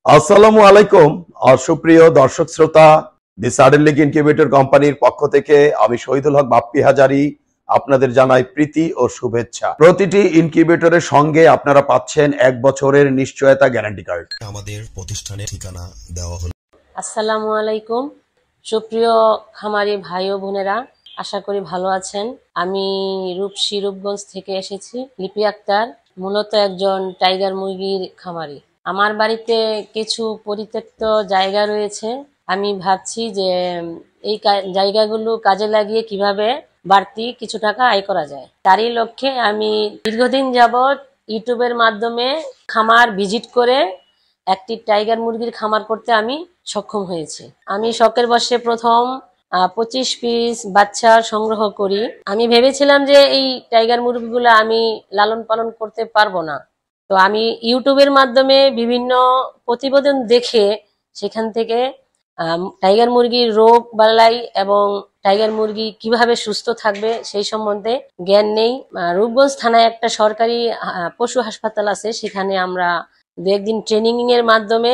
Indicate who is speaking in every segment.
Speaker 1: আসসালামু আলাইকুম। সুপ্রিয় দর্শক শ্রোতা, দি সাডেন লিগ ইনকিউবেটর কোম্পানির পক্ষ থেকে আমি শহীদুল হক বাপ্পি হাজারি আপনাদের জানাই প্রীতি ও শুভেচ্ছা। প্রতিটি ইনকিউবেটরের সঙ্গে আপনারা পাচ্ছেন 1 বছরের নিশ্চয়তা গ্যারান্টি কার্ড।
Speaker 2: আমাদের প্রতিষ্ঠানের ঠিকানা দেওয়া হলো।
Speaker 3: আসসালামু আলাইকুম সুপ্রিয় খামারি ভাই ও বোনেরা, আশা করি ভালো আছেন। আমি রূপগঞ্জ থেকে এসেছি। লিপি আক্তার মূলত একজন টাইগার মুরগির খামারি। আমার বাড়িতে কিছু পরিত্যক্ত জায়গা রয়েছে। আমি ভাবছি যে এই জায়গাগুলো কাজে লাগিয়ে কিভাবে বাড়তি কিছু টাকা আয় করা যায়। তারই লক্ষ্যে আমি দীর্ঘদিন যাবৎ ইউটিউবের মাধ্যমে খামার ভিজিট করে একটি টাইগার মুরগির খামার করতে আমি সক্ষম হয়েছি। আমি শখের বশে প্রথম 25 পিস বাচ্চা সংগ্রহ করি। আমি ভেবেছিলাম যে এই টাইগার মুরগিগুলো আমি লালন পালন করতে পারবো না, তো আমি ইউটিউবের মাধ্যমে বিভিন্ন প্রতিবেদন দেখে সেখান থেকে টাইগার মুরগির রোগ বালাই এবং টাইগার মুরগি কিভাবে সুস্থ থাকবে সেই সম্বন্ধে জ্ঞান নেই। রূপগঞ্জ থানায় একটা সরকারি পশু হাসপাতাল আছে, সেখানে আমরা 2 দিন ট্রেনিং এর মাধ্যমে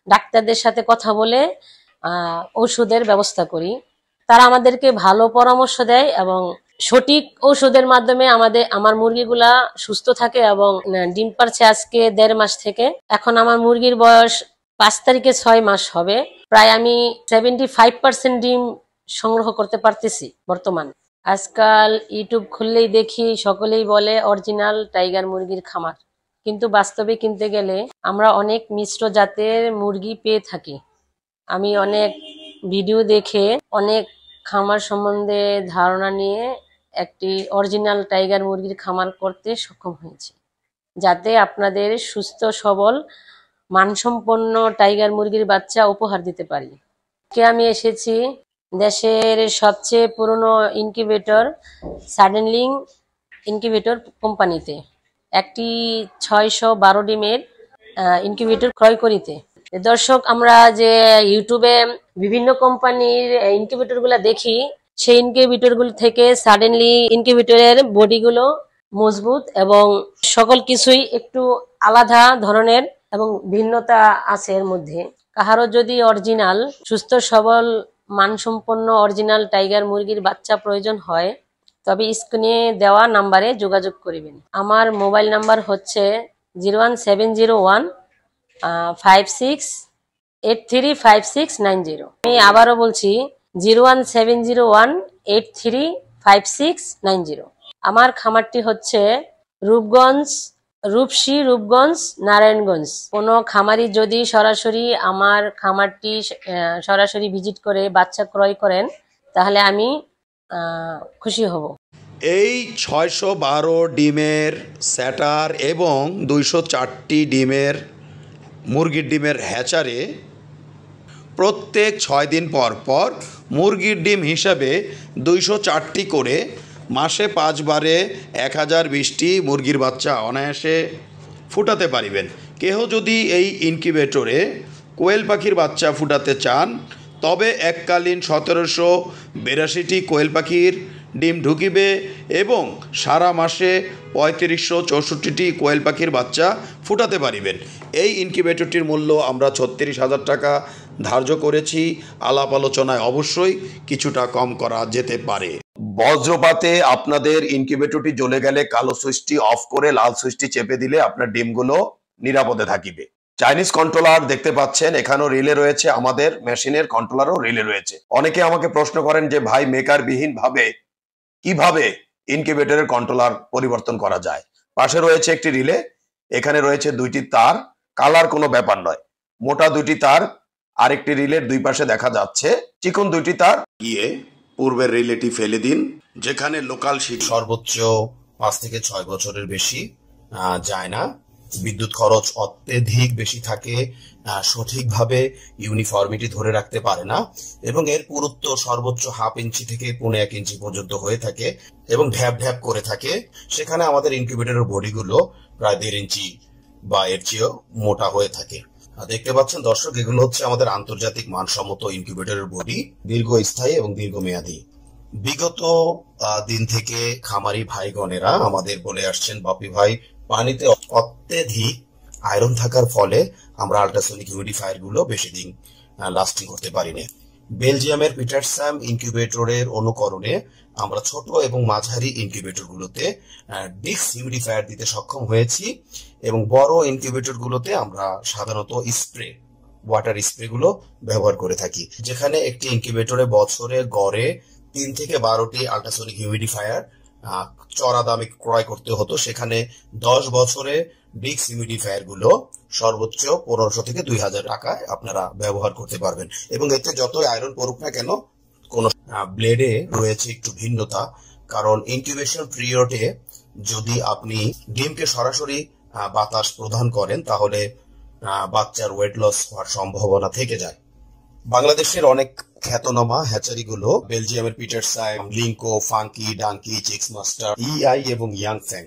Speaker 3: ডাক্তারদের সাথে কথা বলে ঔষধের ব্যবস্থা করি। তারা আমাদেরকে ভালো পরামর্শ দেয় এবং সঠিক ঔষধের মাধ্যমে আমার মুরগিগুলা সুস্থ থাকে এবং ডিম পারছে আজকে 1.5 মাস থেকে। এখন আমার মুরগির বয়স 5 তারিখে 6 মাস হবে। প্রায় আমি 75% ডিম সংগ্রহ করতে পারতেছি বর্তমান। আজকাল ইউটিউব খুললেই দেখি সকলেই বলে অরিজিনাল টাইগার মুরগির খামার, কিন্তু বাস্তবে কিনতে গেলে আমরা অনেক মিশ্র জাতের মুরগি পেয়ে থাকি। আমি অনেক ভিডিও দেখে অনেক খামার সম্বন্ধে ধারণা নিয়ে একটি অরিজিনাল টাইগার মুরগির খামার করতে সক্ষম হয়েছি, যাতে আপনাদের সুস্থ সবল মানসম্পন্ন টাইগার মুরগির বাচ্চা উপহার দিতে পারি। আমি এসেছি দেশের সবচেয়ে পুরনো ইনকিউবেটর সাডেন লিগ ইনকিউবেটর কোম্পানিতে একটি 612 ডিমের ইনকিউবেটর ক্রয় করিতে। দর্শক, আমরা যে ইউটিউবে বিভিন্ন কোম্পানির ইনকিউবেটরগুলো দেখি, সেই ইনকিউবেটরগুলো থেকে সাডেনলি ইনকিউবেটরের বডিগুলো মজবুত এবং সকল কিছুই একটু আলাদা ধরনের এবং ভিন্নতা আছে এর মধ্যে। কাহারও যদি অরিজিনাল সুস্থ সবল মানসম্পন্ন অরিজিনাল টাইগার মুরগির বাচ্চা প্রয়োজন হয়, তবে স্ক্রিনে দেওয়া নাম্বারে যোগাযোগ করিবেন। আমার মোবাইল নাম্বার হচ্ছে 01701 56835690। আমি আবারও বলছি 01701 835690। আমার খামারটি হচ্ছে রূপগঞ্জ নারায়ণগঞ্জ। কোনো খামারি যদি সরাসরি আমার খামারটি সরাসরি ভিজিট করে বাচ্চা ক্রয় করেন, তাহলে আমি খুশি হব।
Speaker 1: এই 612 ডিমের স্যাটার এবং 204টি ডিমের মুরগির ডিমের হ্যাচারে প্রত্যেক 6 দিন পর পর মুরগির ডিম হিসাবে 204টি করে মাসে 5 বারে 1020টি মুরগির বাচ্চা অনায়াসে ফুটাতে পারিবেন। কেহ যদি এই ইনকিউবেটরে কোয়েল পাখির বাচ্চা ফুটাতে চান, তবে এককালীন 1782টি কোয়েল পাখির ডিম ঢুকিবে এবং সারা মাসে 3564টি কোয়েল পাখির বাচ্চা ফুটাতে পারিবেন। এই ইনকিউবেটরটির মূল্য আমরা 36,000 টাকা ধার্য করেছি। আলাপ আলোচনায় অবশ্যই কিছুটা কম করা যেতে পারে। বজ্রপাতে আপনাদের ইনকিউবেটরটি জ্বলে গেলে কালো সুইচটি অফ করে লাল সুইচটি চেপে দিলে আপনার ডিমগুলো নিরাপদে থাকিবে। চাইনিজ কন্ট্রোলার দেখতে পাচ্ছেন, এখানেও রিলে রয়েছে, আমাদের মেশিনের কন্ট্রোলারও রিলে রয়েছে। অনেকে আমাকে প্রশ্ন করেন যে ভাই, মেকার বিহীন ভাবে কিভাবে ইনকিউবেটরের কন্ট্রোলার পরিবর্তন করা যায়। পাশে রয়েছে একটি রিলে, এখানে রয়েছে 2টি তার, কালার কোনো ব্যাপার নয়। মোটা 2টি তার, আরেকটি রিলের 2 পাশে দেখা যাচ্ছে চিকন 2টি তার। গিয়ে পূর্বের রিলেটি ফেলে দিন, যেখানে লোকাল শিট
Speaker 2: সর্বোচ্চ 5 থেকে 6 বছরের বেশি যায় না। বিদ্যুৎ খরচ অত্যধিক বেশি থাকে, সঠিকভাবে ইউনিফর্মিটি ধরে রাখতে পারে না এবং এর পুরুত্ব সর্বোচ্চ 1/2 ইঞ্চি থেকে 1.25 ইঞ্চি পর্যন্ত হয়ে থাকে এবং ঢ্যাপ ঢ্যাপ করে থাকে। সেখানে আমাদের ইনকিউবেটরের বডিগুলো প্রায় 1.5 ইঞ্চি বা এর চেয়েও মোটা হয়ে থাকে। দেখতে পাচ্ছেন দর্শক, এগুলো হচ্ছে আমাদের আন্তর্জাতিক মানসম্মত ইনকিউবেটরের বডি, দীর্ঘস্থায়ী এবং দীর্ঘমেয়াদী। বিগত দিন থেকে খামারি ভাইগণেরা আমাদের বলে আসছেন, বাপি ভাই, পানিতে অত্যধিক আয়রন থাকার ফলে আমরা আল্ট্রাসনিক হিউমিডিফায়ার গুলো বেশি দিন লাস্টিং করতে পারি না। বেলজিয়ামের পিটারসাম ইনকিউবেটরের অনুকরণে আমরা ছোট এবং মাঝারি ইনকিউবেটর গুলোতে ডিক্স হিউমিডিফায়ার দিতে সক্ষম হয়েছি এবং বড় ইনকিউবেটর গুলোতে আমরা সাধারণত ওয়াটার স্প্রে গুলো ব্যবহার করে থাকি, যেখানে একটি ইনকিউবেটরে বছরে গড়ে 3 থেকে 12টি আল্ট্রাসনিক হিউমিডিফায়ার চড়া দামে ক্রয় করতে হতো, সেখানে 10 বছরে ডিক্স হিউমিডিফায়ার গুলো সর্বোচ্চ 1500 থেকে 2000 টাকায় আপনারা ব্যবহার করতে পারবেন। এবং এতে যতই আয়রন পড়ুক না কেন, কোন ব্লেডে রয়েছে একটু ভিন্নতা, কারণ ইনকিউবেশন পিরিয়ডে যদি আপনি ডিমকে সরাসরি বাতাস প্রদান করেন তাহলে বাচ্চার ওয়েট লস হওয়ার সম্ভাবনা থেকে যায়। বাংলাদেশের অনেক খ্যাতনামা হ্যাচারিগুলো বেলজিয়ামের পিটারসাম, লিঙ্কো, ফাঙ্কি, ডাঙ্কি, চিক্স মাস্টার, ইআই এবং ইয়াংফ্যাং,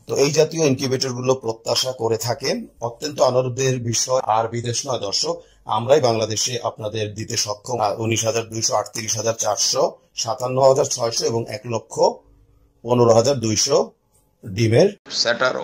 Speaker 2: তো এই জাতীয় ইনকিউবেটর গুলো প্রত্যাশা করে থাকেন। অত্যন্ত আনন্দের বিষয় আর বিদেশ নয় দর্শক, আমরাই বাংলাদেশে আপনাদের দিতে সক্ষম 19,200, 38,400, 57,600 এবং 1,15,200 ডিমের
Speaker 1: স্যাটার